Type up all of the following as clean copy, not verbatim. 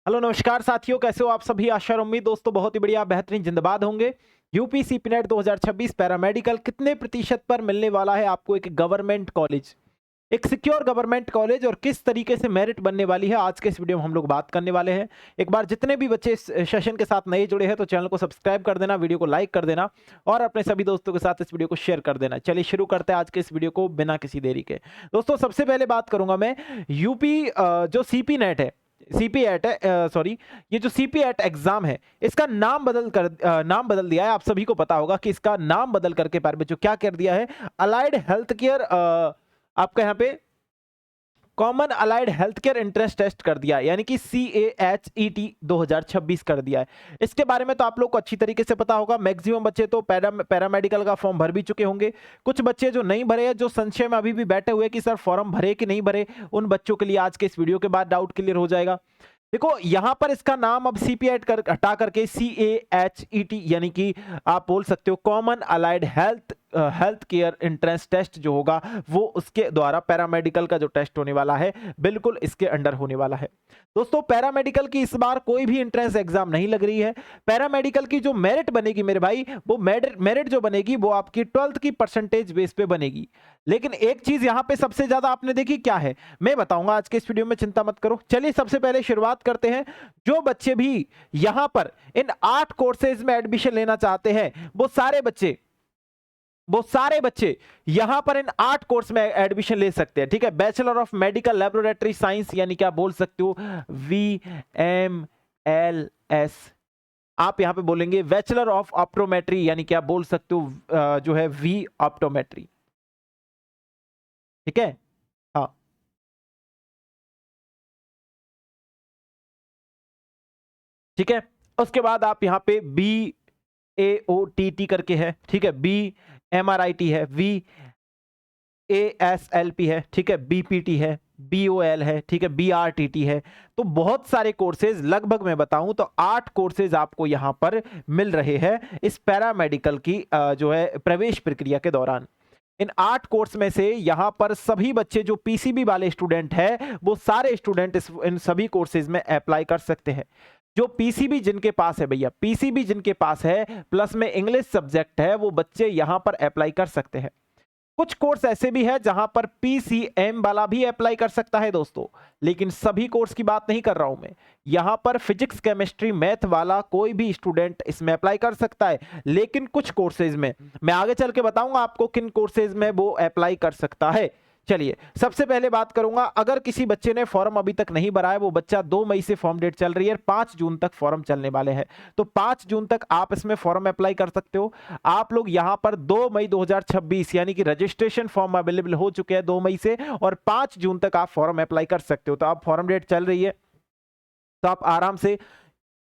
Hello नमस्कार साथियों, कैसे हो आप सभी। आशा और उम्मीद दोस्तों बहुत ही बढ़िया बेहतरीन जिंदाबाद होंगे। यूपीसी नेट 2026 पैरामेडिकल कितने प्रतिशत पर मिलने वाला है आपको एक गवर्नमेंट कॉलेज, एक सिक्योर गवर्नमेंट कॉलेज, और किस तरीके से मेरिट बनने वाली है आज के इस वीडियो में हम लोग बात करने वाले हैं। एक बार जितने भी बच्चे इस सेशन के साथ नए जुड़े हैं तो चैनल को सब्सक्राइब कर देना, वीडियो को लाइक कर देना और अपने सभी दोस्तों के साथ इस वीडियो को शेयर कर देना। चलिए शुरू करते हैं आज के इस वीडियो को बिना किसी देरी के। दोस्तों सबसे पहले बात करूंगा मैं यूपी जो सीपी नेट है, सीपी एट है, सॉरी, ये जो सीपी एट एग्जाम है इसका नाम बदल दिया है। आप सभी को पता होगा कि इसका नाम बदल करके पैर में जो क्या कर दिया है, अलाइड हेल्थ केयर, आपका यहाँ पे common allied health care entrance test कर दिया है, यानी कि CAHET 2026 कर दिया है। इसके बारे में तो आप लोग को अच्छी तरीके से पता होगा। मैक्सिमम बच्चे तो पैरामेडिकल का फॉर्म भर भी चुके होंगे। कुछ बच्चे जो नहीं भरे हैं, जो संशय में अभी भी बैठे हुए कि सर फॉर्म भरे कि नहीं भरे, उन बच्चों के लिए आज के इस वीडियो के बाद डाउट क्लियर हो जाएगा। देखो यहां पर इसका नाम अब CPET हटा करके CAHET, यानी कि आप बोल सकते हो common allied health care entrance test जो होगा वो उसके द्वारा पैरामेडिकल का जो टेस्ट होने वाला है बिल्कुल इसके अंडर होने वाला है। दोस्तों पैरामेडिकल की इस बार कोई भी एंट्रेंस एग्जाम नहीं लग रही है। पैरामेडिकल की जो मेरिट बनेगी मेरे भाई, वो मेरिट जो बनेगी वो आपकी 12th की परसेंटेज बेस पे बनेगी। लेकिन एक चीज यहां पे सबसे ज्यादा आपने देखी क्या है, मैं बताऊंगा आज के इस वीडियो में, चिंता मत करो। चलिए सबसे पहले शुरुआत करते हैं। जो बच्चे भी यहां पर इन 8 कोर्सेज में एडमिशन लेना चाहते हैं वो सारे बच्चे यहां पर इन 8 कोर्स में एडमिशन ले सकते हैं। ठीक है, bachelor of medical laboratory science, यानी कि आप बोल सकते हो VMLS। आप यहां पे बोलेंगे बैचलर ऑफ ऑप्टोमेट्री, यानी कि आप बोल सकते हो जो है V ऑप्टोमेट्री। ठीक है, हाँ ठीक है। उसके बाद आप यहां पे BAOTT करके है, ठीक है, BMRIT है, VASLP है, ठीक है, BPT है, BOL है, ठीक है, BRTT है। तो बहुत सारे कोर्सेज, लगभग मैं बताऊं तो 8 कोर्सेज आपको यहां पर मिल रहे हैं इस पैरामेडिकल की जो है प्रवेश प्रक्रिया के दौरान। इन 8 कोर्स में से यहां पर सभी बच्चे जो PCB वाले स्टूडेंट हैं वो सारे स्टूडेंट इन सभी कोर्सेज में अप्लाई कर सकते हैं। जो PCB जिनके पास है भैया, PCB जिनके पास है प्लस में इंग्लिश सब्जेक्ट है, वो बच्चे यहां पर अप्लाई कर सकते हैं। कुछ कोर्स ऐसे भी है जहां पर PCM वाला भी अप्लाई कर सकता है दोस्तों, लेकिन सभी कोर्स की बात नहीं कर रहा हूं मैं। यहां पर फिजिक्स केमिस्ट्री मैथ वाला कोई भी स्टूडेंट इसमें अप्लाई कर सकता है, लेकिन कुछ कोर्सेज में, मैं आगे चल के बताऊंगा आपको किन कोर्सेज में वो अप्लाई कर सकता है। चलिए सबसे पहले बात करूंगा, अगर किसी बच्चे ने फॉर्म अभी तक नहीं भरा है, वो बच्चा 2 मई से फॉर्म डेट चल रही है, 5 जून तक फॉर्म चलने वाले हैं, तो 5 जून तक आप इसमें फॉर्म अप्लाई कर सकते हो। आप लोग यहां पर 2 मई 2026 यानी कि रजिस्ट्रेशन फॉर्म अवेलेबल हो चुके हैं 2 मई से, और 5 जून तक आप फॉर्म अप्लाई कर सकते हो। तो आप फॉर्म डेट चल रही है तो आप आराम से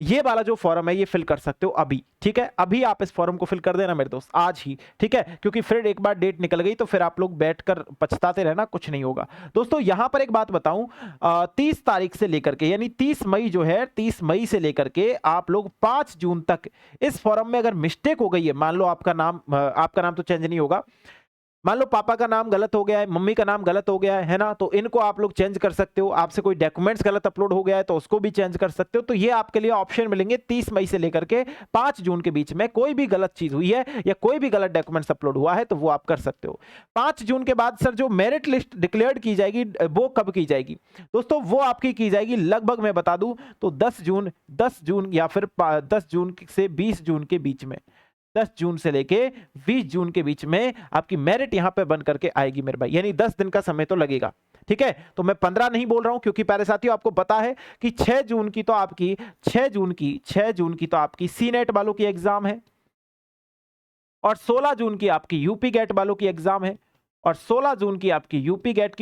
ये वाला जो फॉर्म है ये फिल कर सकते हो अभी। ठीक है, अभी आप इस फॉर्म को फिल कर देना मेरे दोस्त, आज ही। ठीक है, क्योंकि फिर एक बार डेट निकल गई तो फिर आप लोग बैठकर पछताते रहना, कुछ नहीं होगा। दोस्तों यहां पर एक बात बताऊं, 30 तारीख से लेकर के, यानी 30 मई जो है, 30 मई से लेकर के आप लोग 5 जून तक इस फॉर्म में अगर मिस्टेक हो गई है, मान लो आपका नाम तो चेंज नहीं होगा, मान लो पापा का नाम गलत हो गया है, मम्मी का नाम गलत हो गया है ना, तो इनको आप लोग चेंज कर सकते हो। आपसे कोई डॉक्यूमेंट्स गलत अपलोड हो गया है तो उसको भी चेंज कर सकते हो। तो ये आपके लिए ऑप्शन मिलेंगे 30 मई से लेकर के 5 जून के बीच में। कोई भी गलत चीज हुई है या कोई भी गलत डॉक्यूमेंट्स अपलोड हुआ है तो वो आप कर सकते हो। 5 जून के बाद सर जो मेरिट लिस्ट डिक्लेयर्ड की जाएगी वो कब की जाएगी दोस्तों, वो आपकी की जाएगी लगभग मैं बता दूं तो 10 जून या फिर 10 जून से 20 जून के बीच में, 10 जून से लेके 20 जून के बीच में आपकी मेरिट यहां पे बन करके आएगी मेरे भाई, यानी 10 दिन का समय तो लगेगा। ठीक है, तो मैं 15 नहीं बोल रहा हूं क्योंकि प्यारे साथियों आपको पता है कि 6 जून की तो आपकी 6 जून की तो आपकी सीनेट वालों की एग्जाम है, और 16 जून की आपकी यूपी गेट वालों की एग्जाम है, और 16 जून की आपकी यूपी गेट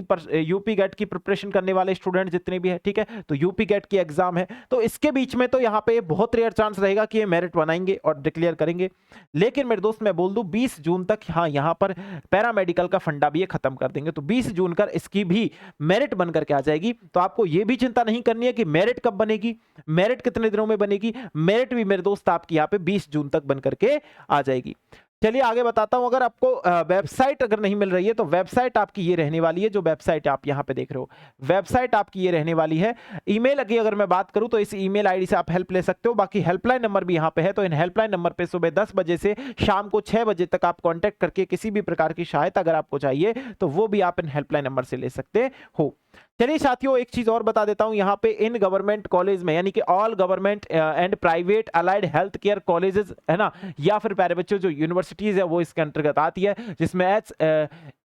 की प्रिपरेशन करने वाले स्टूडेंट जितने भी हैं, ठीक है, तो यूपी गेट की एग्जाम है। तो इसके बीच में तो यहाँ पे बहुत रेयर चांस रहेगा कि ये मेरिट बनाएंगे और डिक्लेयर करेंगे। लेकिन मेरे दोस्त मैं बोल दूं 20 जून तक हाँ यहाँ पर पैरामेडिकल का फंडा भी ये खत्म कर देंगे, तो 20 जून कर इसकी भी मेरिट बन करके आ जाएगी। तो आपको ये भी चिंता नहीं करनी है कि मेरिट कब बनेगी, मेरिट कितने दिनों में बनेगी, मेरिट भी मेरे दोस्त आपकी यहाँ पे 20 जून तक बन करके आ जाएगी। चलिए आगे बताता हूं। अगर आपको वेबसाइट अगर नहीं मिल रही है तो वेबसाइट आपकी ये रहने वाली है, जो वेबसाइट आप यहां पे देख रहे हो, वेबसाइट आपकी ये रहने वाली है। ईमेल की अगर मैं बात करूं तो इस ईमेल आईडी से आप हेल्प ले सकते हो। बाकी हेल्पलाइन नंबर भी यहां पे है, तो इन हेल्पलाइन नंबर पे सुबह 10 बजे से शाम को 6 बजे तक आप कांटेक्ट करके किसी भी प्रकार की सहायता अगर आपको चाहिए तो वो भी आप इन हेल्पलाइन नंबर से ले सकते हो। चलिए साथियों, एक चीज और बता देता हूं, यहाँ पे इन गवर्नमेंट कॉलेज में यानी कि all government and private allied health care colleges है ना, या फिर प्यारे बच्चों जो यूनिवर्सिटीज है वो इसके अंतर्गत आती है, जिसमें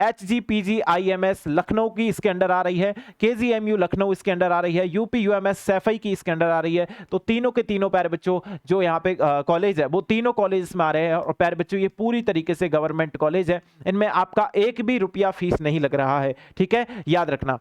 HGPGIMS लखनऊ की इसके अंडर आ रही है, KGMU लखनऊ इसके अंडर आ रही है, UPUMS सैफई की इसके अंडर आ रही है। तो तीनों के तीनों प्यारे बच्चों जो यहाँ पे कॉलेज है वो तीनों कॉलेज में आ रहे हैं, और प्यारे बच्चों ये पूरी तरीके से गवर्नमेंट कॉलेज है, इनमें आपका एक भी रुपया फीस नहीं लग रहा है। ठीक है, याद रखना,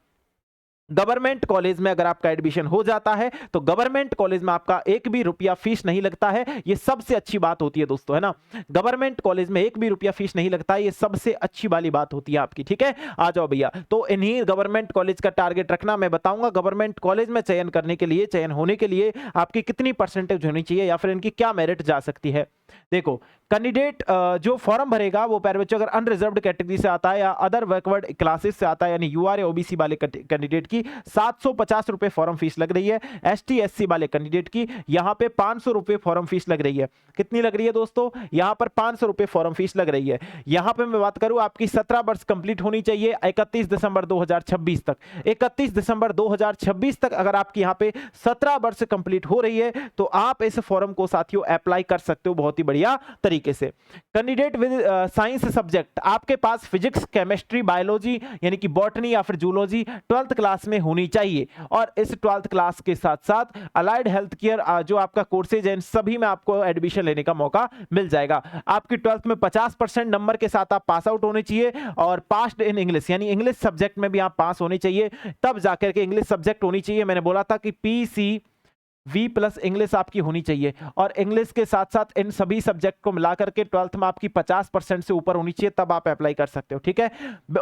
गवर्नमेंट कॉलेज में अगर आपका एडमिशन हो जाता है तो गवर्नमेंट कॉलेज में आपका एक भी रुपया फीस नहीं लगता है। ये सबसे अच्छी बात होती है दोस्तों, है ना, गवर्नमेंट कॉलेज में एक भी रुपया फीस नहीं लगता है, ये सबसे अच्छी वाली बात होती है आपकी। ठीक है, आ जाओ भैया, तो इन्हीं गवर्नमेंट कॉलेज का टारगेट रखना। मैं बताऊंगा गवर्नमेंट कॉलेज में चयन करने के लिए, चयन होने के लिए आपकी कितनी परसेंटेज होनी चाहिए या फिर इनकी क्या मेरिट जा सकती है। देखो, कैंडिडेट जो फॉर्म भरेगा वो प्यारे बच्चों अगर अनरिजर्व्ड कैटेगरी से आता है या अदर बैकवर्ड क्लासेस से आता है, यानी यूआर या ओबीसी वाले कैंडिडेट की 750 रुपए फॉर्म फीस लग रही है। एसटी एससी वाले कैंडिडेट की यहां पे 500 रुपए फॉर्म फीस लग रही है। कितनी लग रही है दोस्तों? यहां पर 500 रुपए फॉर्म फीस लग रही है। यहां पे मैं बात करूं, आपकी 17 वर्ष कंप्लीट होनी चाहिए 31 दिसंबर 2026 तक। 31 दिसंबर 2026 तक अगर आपकी यहां पे 17 वर्ष कंप्लीट हो रही है तो आप इस फॉर्म को साथियों अप्लाई कर सकते हो बहुत ही बढ़िया तरीके से। कैंडिडेट विद साइंस सब्जेक्ट, आपके पास फिजिक्स, केमिस्ट्री, बायोलॉजी यानी कि बॉटनी या फिर जूलॉजी 12th क्लास में होनी चाहिए, और इस 12th क्लास के साथ साथ अलाइड हेल्थ केयर जो आपका कोर्सेज है सभी में आपको एडमिशन लेने का मौका मिल जाएगा। आपकी 12th में 50% नंबर के साथ आप पास आउट होने चाहिए, और पास्ड इन इंग्लिश यानी इंग्लिश सब्जेक्ट में भी आप पास होने चाहिए, तब जाकर के इंग्लिश सब्जेक्ट होनी चाहिए। मैंने बोला था कि PCV+ इंग्लिश आपकी होनी चाहिए, और इंग्लिश के साथ साथ इन सभी सब्जेक्ट को मिलाकर के 12th में आपकी 50% से ऊपर होनी चाहिए, तब आप अप्लाई कर सकते हो। ठीक है,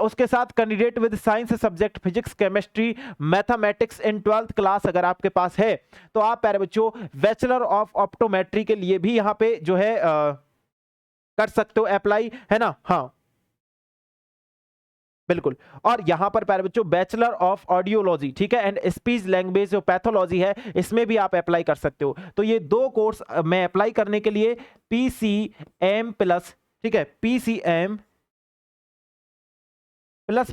उसके साथ candidate with science subject physics, chemistry, mathematics in 12th class अगर आपके पास है तो आप प्यारे बच्चों बैचलर ऑफ ऑप्टोमेट्री के लिए भी यहाँ पे जो है कर सकते हो अप्लाई, है ना। हाँ बिल्कुल, और यहां पर प्यारे बच्चों बैचलर ऑफ ऑडियोलॉजी, ठीक है, एंड स्पीच लैंग्वेज जो पैथोलॉजी है इसमें भी आप अप्लाई कर सकते हो। तो ये दो कोर्स में अप्लाई करने के लिए PCM+, ठीक है, PCM+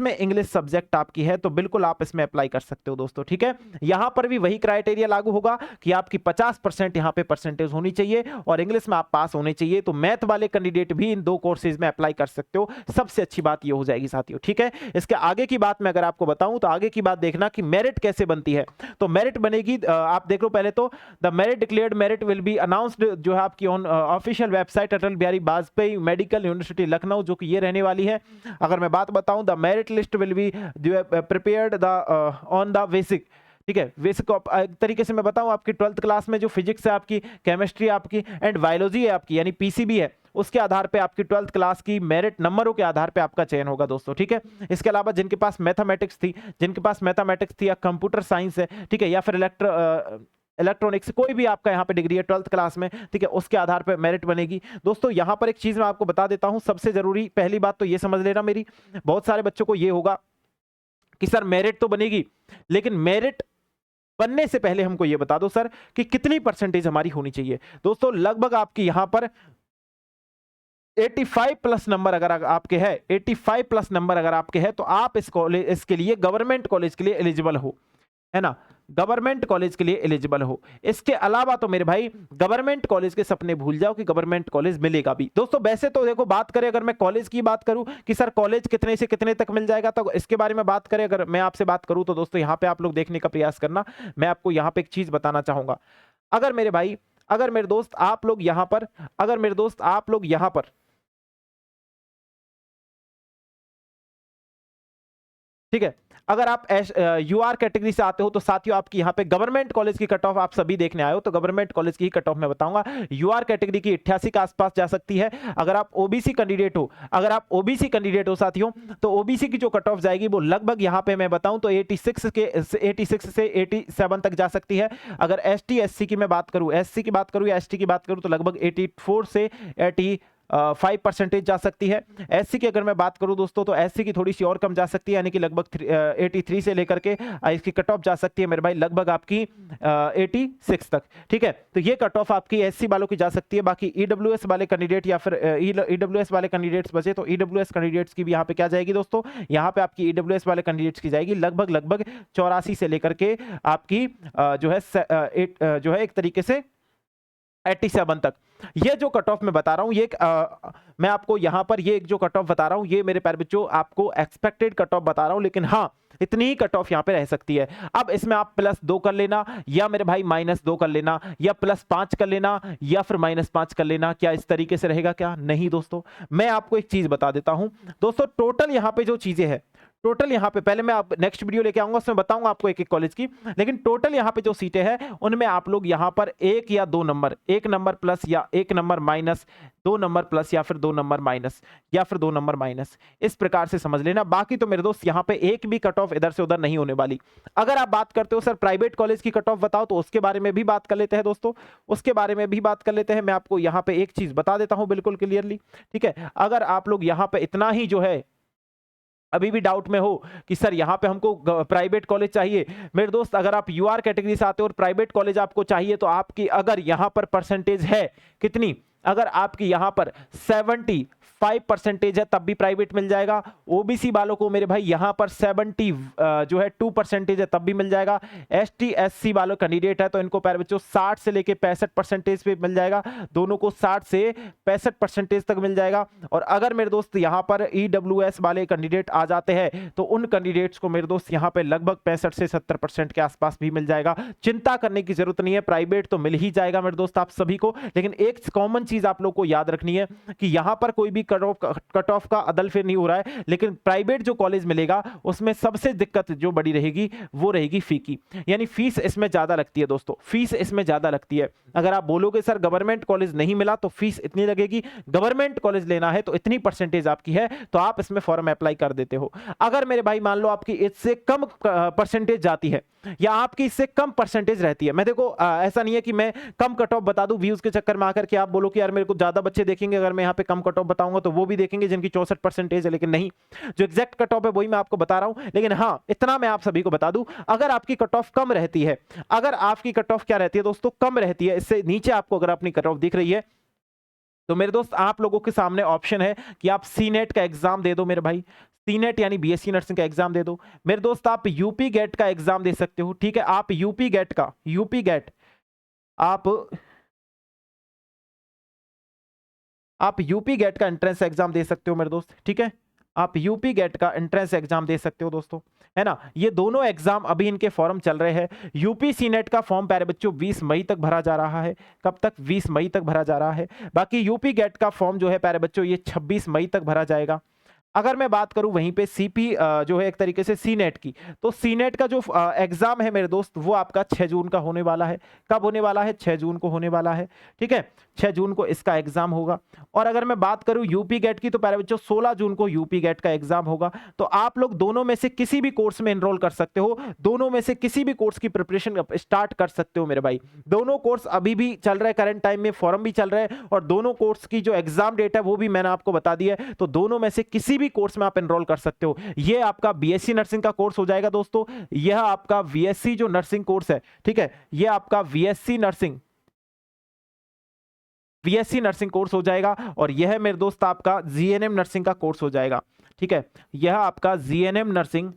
में इंग्लिश सब्जेक्ट आपकी है तो बिल्कुल आप इसमें अप्लाई कर सकते हो दोस्तों। ठीक है, यहां पर भी वही क्राइटेरिया लागू होगा कि आपकी 50% यहां पे परसेंटेज होनी चाहिए और इंग्लिश में आप पास होने चाहिए। तो मैथ वाले कैंडिडेट भी इन दो कोर्सेज में अप्लाई कर सकते हो, सबसे अच्छी बात ये हो जाएगी साथियों। ठीक है, इसके आगे की बात मैं अगर आपको बताऊं तो आगे की बात देखना कि मेरिट कैसे बनती है। तो मेरिट बनेगी, आप देख लो पहले तो the merit declared merit will be announced जो है आपकी on official website Atal Bihari Vajpayee medical university Lucknow, जो कि ये रहने वाली है। अगर मैं बात बताऊं, the merit list will be prepared on the basic, ठीक है, बेसिक तरीके से मैं बताऊं, आपकी 12th क्लास में जो फिजिक्स है आपकी, केमिस्ट्री आपकी एंड बायोलॉजी है आपकी यानी PCB है, उसके आधार पे आपकी 12th क्लास की मेरिट नंबरों के आधार पे आपका चयन होगा दोस्तों। ठीक है, इसके अलावा जिनके पास मैथमेटिक्स थी या कंप्यूटर साइंस है, ठीक है, या फिर इलेक्ट्रॉनिक्स, कोई भी आपका यहाँ पे डिग्री है 12th क्लास में, ठीक है, उसके आधार पे मेरिट बनेगी। दोस्तों यहाँ पर एक चीज मैं आपको बता देता हूँ, सबसे जरूरी पहली बात तो ये समझ लेना मेरी, बहुत सारे बच्चों को ये होगा कि सर मेरिट तो बनेगी, लेकिन मेरिट बनने से पहले हमको ये बता दो सर कि कितनी परसेंटेज हमारी होनी चाहिए। दोस्तों लगभग आपकी यहाँ पर 85+ नंबर अगर आपके है, 85+ नंबर अगर आपके है तो आप इसके लिए गवर्नमेंट कॉलेज के लिए एलिजिबल हो, है ना, गवर्नमेंट कॉलेज के लिए एलिजिबल हो। इसके अलावा तो मेरे भाई गवर्नमेंट कॉलेज के सपने भूल जाओ कि गवर्नमेंट कॉलेज मिलेगा भी। दोस्तों वैसे तो देखो, बात करें अगर मैं कॉलेज की बात करूं कि सर कॉलेज कितने से कितने तक मिल जाएगा, तो इसके बारे में बात करें अगर मैं आपसे बात करूं तो दोस्तों यहां पे आप लोग देखने का प्रयास करना। मैं आपको यहां पे एक चीज बताना चाहूंगा, अगर मेरे भाई, अगर मेरे दोस्त आप लोग यहां पर ठीक है, अगर आप UR कैटेगरी से आते हो तो साथियों आपकी यहाँ पे गवर्नमेंट कॉलेज की कट ऑफ आप सभी देखने आए हो, तो गवर्नमेंट कॉलेज की कट ऑफ मैं बताऊंगा। UR कैटेगरी की 88 के आसपास जा सकती है। अगर आप ओबीसी कैंडिडेट हो साथियों, तो ओबीसी की जो कट ऑफ जाएगी वो लगभग यहाँ पे मैं बताऊं तो 86 से 87 तक जा सकती है। अगर ST SC की मैं बात करूं, SC की बात करूं या ST की बात करूं तो लगभग 84 से 5% जा सकती है। एससी की अगर मैं बात करूं दोस्तों तो एससी की थोड़ी सी और कम जा सकती है, यानी कि लगभग 83 से लेकर के इसकी कट ऑफ जा सकती है मेरे भाई लगभग आपकी 86 तक। ठीक है, तो ये कट ऑफ आपकी एससी वालों की जा सकती है। बाकी ईडब्ल्यूएस वाले कैंडिडेट या फिर ईडब्ल्यूएस वाले कैंडिडेट्स बचे तो ईडब्ल्यूएस कैंडिडेट्स की भी यहाँ पे क्या जाएगी दोस्तों, यहाँ पे आपकी ईडब्ल्यूएस वाले कैंडिडेट्स की जाएगी लगभग 84 से लेकर के आपकी जो है एक तरीके से 87 तक। ये जो कट ऑफ मैं बता रहा हूं ये मैं आपको यहां पर ये एक जो कट ऑफ बता रहा हूं ये मेरे प्यारे बच्चों आपको एक्सपेक्टेड कट ऑफ बता रहा हूं, लेकिन हाँ इतनी ही कट ऑफ यहां पे रह सकती है। अब इसमें आप +2 कर लेना या मेरे भाई -2 कर लेना या +5 कर लेना या फिर -5 कर लेना, क्या इस तरीके से रहेगा? क्या नहीं दोस्तों, मैं आपको एक चीज बता देता हूं दोस्तों। टोटल यहां पे जो चीजें हैं, टोटल यहाँ पे पहले मैं आप नेक्स्ट वीडियो लेके आऊंगा उसमें बताऊंगा आपको एक एक कॉलेज की, लेकिन टोटल यहाँ पे जो सीटें हैं उनमें आप लोग यहाँ पर 1 या 2 नंबर, 1 नंबर प्लस या 1 नंबर माइनस, 2 नंबर प्लस या फिर 2 नंबर माइनस या फिर 2 नंबर माइनस, इस प्रकार से समझ लेना। बाकी तो मेरे दोस्त यहाँ पे एक भी कट ऑफ इधर से उधर नहीं होने वाली। अगर आप बात करते हो सर प्राइवेट कॉलेज की कट ऑफ बताओ तो उसके बारे में भी बात कर लेते हैं दोस्तों, उसके बारे में भी बात कर लेते हैं। मैं आपको यहाँ पे एक चीज बता देता हूँ बिल्कुल क्लियरली, ठीक है। अगर आप लोग यहाँ पे इतना ही जो है अभी भी डाउट में हो कि सर यहाँ पे हमको प्राइवेट कॉलेज चाहिए, मेरे दोस्त अगर आप यूआर कैटेगरी से आते हो और प्राइवेट कॉलेज आपको चाहिए तो आपकी अगर यहाँ पर परसेंटेज है कितनी, अगर आपकी यहाँ पर 75% है तब भी प्राइवेट मिल जाएगा। ओबीसी वालों को मेरे भाई यहाँ पर 70 जो है 2% है तब भी मिल जाएगा। एसटी एससी वालों कैंडिडेट है तो इनको प्यारे बच्चों 60 से लेके 65% पे मिल जाएगा, दोनों को 60 से 65% तक मिल जाएगा। और अगर मेरे दोस्त यहाँ पर ईडब्ल्यूएस वाले कैंडिडेट आ जाते हैं तो उन कैंडिडेट्स को मेरे दोस्त यहाँ पे लगभग 65 से 70% के आसपास भी मिल जाएगा। चिंता करने की जरूरत नहीं है, प्राइवेट तो मिल ही जाएगा मेरे दोस्त आप सभी को। लेकिन एक कॉमन चीज आप लोग को याद रखनी है कि यहां पर कोई भी कट ऑफ का अदल फिर नहीं हो रहा है, लेकिन प्राइवेट जो कॉलेज मिलेगा उसमें सबसे दिक्कत जो बड़ी रहेगी वो रहेगी फी की, यानी फीस इसमें ज्यादा लगती है दोस्तों, फीस इसमें ज्यादा लगती है। अगर आप बोलोगे सर गवर्नमेंट कॉलेज नहीं मिला तो फीस इतनी लगेगी, गवर्नमेंट कॉलेज लेना है तो इतनी परसेंटेज आपकी है तो आप इसमें फॉर्म अप्लाई कर देते हो। अगर मेरे भाई मान लो आपकी इससे कम परसेंटेज जाती है या आपकी इससे कम परसेंटेज रहती है, मैं देखो ऐसा नहीं है कि मैं कम कट ऑफ बता दूं व्यूज के चक्कर में आकर के आप बोलो कि यार मेरे को ज्यादा बच्चे देखेंगे अगर मैं यहाँ पे कम कट ऑफ बताऊंगा तो वो भी देखेंगे जिनकी 64% है, लेकिन नहीं, जो एग्जैक्ट कट ऑफ है वही मैं आपको बता रहा हूं। लेकिन हाँ इतना मैं आप सभी को बता दूं, अगर आपकी कट ऑफ कम रहती है, अगर आपकी कट ऑफ क्या रहती है दोस्तों, कम रहती है, इससे नीचे आपको अगर अपनी कट ऑफ दिख रही है तो मेरे दोस्त आप लोगों के सामने ऑप्शन है कि आप सीनेट का एग्जाम दे दो मेरे भाई, सीनेट यानी बीएससी नर्सिंग का एग्जाम दे दो मेरे दोस्त। आप यूपी गेट का एग्जाम दे सकते हो, ठीक है, आप यूपी गेट आप यूपी गेट का एंट्रेंस एग्जाम दे सकते हो मेरे दोस्त, ठीक है, आप यूपी गेट का एंट्रेंस एग्जाम दे सकते हो दोस्तों, है ना। ये दोनों एग्जाम अभी इनके फॉर्म चल रहे हैं। यूपी सीनेट का फॉर्म प्यारे बच्चों 20 मई तक भरा जा रहा है, कब तक, 20 मई तक भरा जा रहा है। बाकी यूपी गेट का फॉर्म जो है प्यारे बच्चों ये 26 मई तक भरा जाएगा। अगर मैं बात करूं वहीं पे सीपी जो है एक तरीके से सीनेट की, तो सीनेट का जो एग्जाम है मेरे दोस्त वो आपका 6 जून का होने वाला है। कब होने वाला है? 6 जून को होने वाला है, ठीक है, 6 जून को इसका एग्जाम होगा। और अगर मैं बात करूं यूपी गेट की तो प्यारे बच्चों 16 जून को यूपी गेट का एग्जाम होगा। तो आप लोग दोनों में से किसी भी कोर्स में एनरोल कर सकते हो, दोनों में से किसी भी कोर्स की प्रिपरेशन स्टार्ट कर सकते हो मेरे भाई। दोनों कोर्स अभी भी चल रहा है, करंट टाइम में फॉर्म भी चल रहा है और दोनों कोर्स की जो एग्जाम डेट है वो भी मैंने आपको बता दिया है। तो दोनों में से किसी भी कोर्स में आप एनरोल कर सकते हो। ये आपका बीएससी नर्सिंग का कोर्स हो जाएगा दोस्तों, यह आपका वीएससी जो नर्सिंग कोर्स है, ठीक है, यह आपका वीएससी नर्सिंग कोर्स हो जाएगा। और यह मेरे दोस्त आपका जीएनएम नर्सिंग का कोर्स हो जाएगा, ठीक है, यह आपका जीएनएम नर्सिंग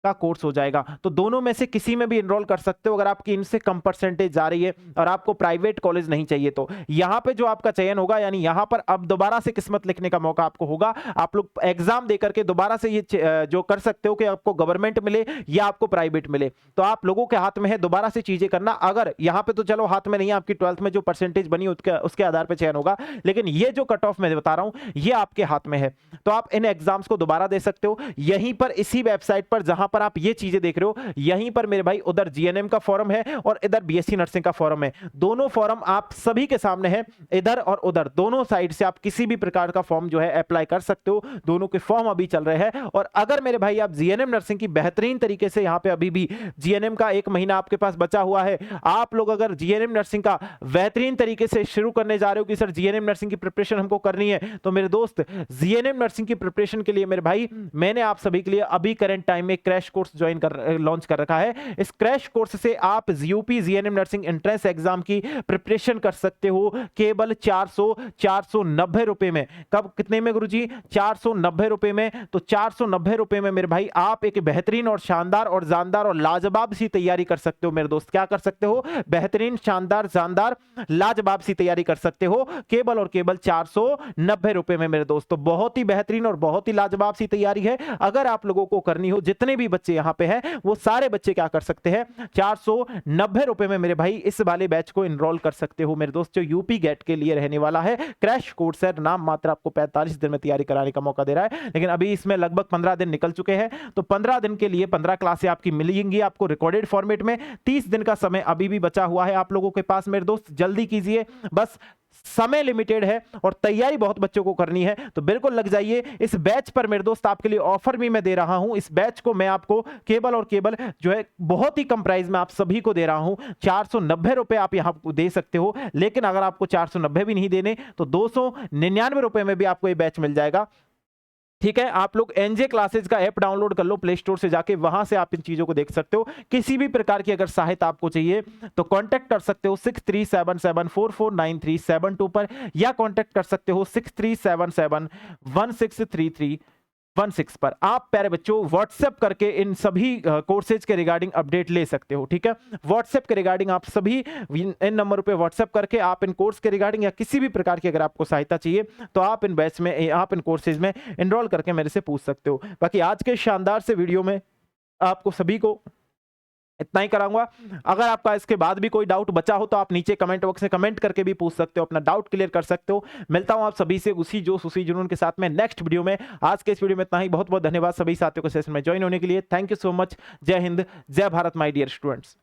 का कोर्स हो जाएगा। तो दोनों में से किसी में भी एनरोल कर सकते हो अगर आपकी इनसे कम परसेंटेज जा रही है और आपको प्राइवेट कॉलेज नहीं चाहिए तो। यहां पे जो आपका चयन होगा, यानी यहां पर अब दोबारा से किस्मत लिखने का मौका आपको होगा। आप लोग एग्जाम देकर के दोबारा से ये जो कर सकते हो कि आपको गवर्नमेंट मिले या आपको प्राइवेट मिले, तो आप लोगों के हाथ में है दोबारा से चीजें करना। अगर यहां पे तो चलो हाथ में नहीं है, आपकी 12th में जो परसेंटेज बनी उसके आधार पर चयन होगा, लेकिन ये जो कट ऑफ मैं बता रहा हूं ये आपके हाथ में है। तो आप इन एग्जाम्स को दोबारा दे सकते हो यहीं पर, इसी वेबसाइट पर जहां पर आप ये चीजें देख रहे हो, यहीं पर मेरे भाई उधर जीएनएम का फॉर्म है और इधर बीएससी नर्सिंग का फॉर्म है। दोनों फॉर्म आप सभी के सामने है, इधर और उधर दोनों साइड से आप किसी भी प्रकार का फॉर्म जो है अप्लाई कर सकते हो। दोनों के फॉर्म अभी चल रहे हैं। और अगर मेरे भाई आप जीएनएम नर्सिंग की बेहतरीन तरीके से यहां पे अभी भी जीएनएम का 1 महीना आपके पास बचा हुआ है, आप लोग अगर जीएनएम नर्सिंग का बेहतरीन तरीके से शुरू करने जा रहे हो कि सर जीएनएम नर्सिंग की प्रिपरेशन हमको करनी है, तो मेरे दोस्त जीएनएम नर्सिंग की प्रिपरेशन के लिए मेरे भाई मैंने आप सभी के लिए अभी करंट टाइम में क्रैश कोर्स लॉन्च कर रखा है। इस क्रैश कोर्स से आप UP GNM nursing entrance exam की प्रिपरेशन कर सकते हो केवल 490 रुपए में। कब कितने में गुरुजी? 490 रुपए में। तो 490 रुपए में मेरे भाई आप एक बेहतरीन और शानदार और जानदार और लाजवाब सी तैयारी कर सकते हो मेरे दोस्त। क्या कर सकते हो? बेहतरीन, शानदार, जानदार, लाजवाब सी तैयारी कर सकते हो केवल और केवल 490 रुपए में मेरे दोस्तों। बहुत ही बेहतरीन और बहुत ही लाजवाब सी तैयारी है। अगर आप लोगों को करनी हो, जितने भी बच्चे यहां पे हैं वो सारे बच्चे क्या कर सकते हैं, 490 रुपए में मेरे भाई इस वाले बैच को एनरोल कर सकते हो मेरे दोस्त, जो यूपी गेट के लिए रहने वाला है। क्रैश कोर्स है, नाम मात्र आपको 45 दिन में तैयारी कराने का मौका दे रहा है, लेकिन अभी इसमें लगभग 15 दिन निकल चुके हैं। तो 15 दिन के लिए 15 क्लासें आपकी मिलेंगी आपको रिकॉर्डेड फॉर्मेट में। 30 दिन का समय अभी भी बचा हुआ है आप लोगों के पास मेरे दोस्त, जल्दी कीजिए, बस समय लिमिटेड है और तैयारी बहुत बच्चों को करनी है, तो बिल्कुल लग जाइए इस बैच पर मेरे दोस्त। आपके लिए ऑफर भी मैं दे रहा हूं, इस बैच को मैं आपको केवल और केवल जो है बहुत ही कम प्राइस में आप सभी को दे रहा हूं। 490 रुपए आप यहां दे सकते हो, लेकिन अगर आपको 490 भी नहीं देने तो 299 रुपए में भी आपको ये बैच मिल जाएगा। ठीक है, आप लोग एनजे क्लासेज का ऐप डाउनलोड कर लो प्ले स्टोर से जाके, वहां से आप इन चीजों को देख सकते हो। किसी भी प्रकार की अगर सहायता आपको चाहिए तो कांटेक्ट कर सकते हो 6377449372 पर, या कांटेक्ट कर सकते हो 6377163316 पर। आप प्यारे बच्चों व्हाट्सएप करके इन सभी कोर्सेज के रिगार्डिंग अपडेट ले सकते हो। ठीक है, व्हाट्सएप के रिगार्डिंग आप सभी इन नंबर पे व्हाट्सएप करके आप इन कोर्स के रिगार्डिंग या किसी भी प्रकार की अगर आपको सहायता चाहिए तो आप इन बैच में, आप इन कोर्सेज में एनरोल करके मेरे से पूछ सकते हो। बाकी आज के शानदार से वीडियो में आपको सभी को इतना ही कराऊंगा। अगर आपका इसके बाद भी कोई डाउट बचा हो तो आप नीचे कमेंट बॉक्स में कमेंट करके भी पूछ सकते हो, अपना डाउट क्लियर कर सकते हो। मिलता हूं आप सभी से उसी जोश उसी जुनून के साथ में नेक्स्ट वीडियो में। आज के इस वीडियो में इतना ही। बहुत बहुत धन्यवाद सभी साथियों को सेशन में ज्वाइन होने के लिए। Thank you so much. जय हिंद, जय भारत माय डियर स्टूडेंट्स।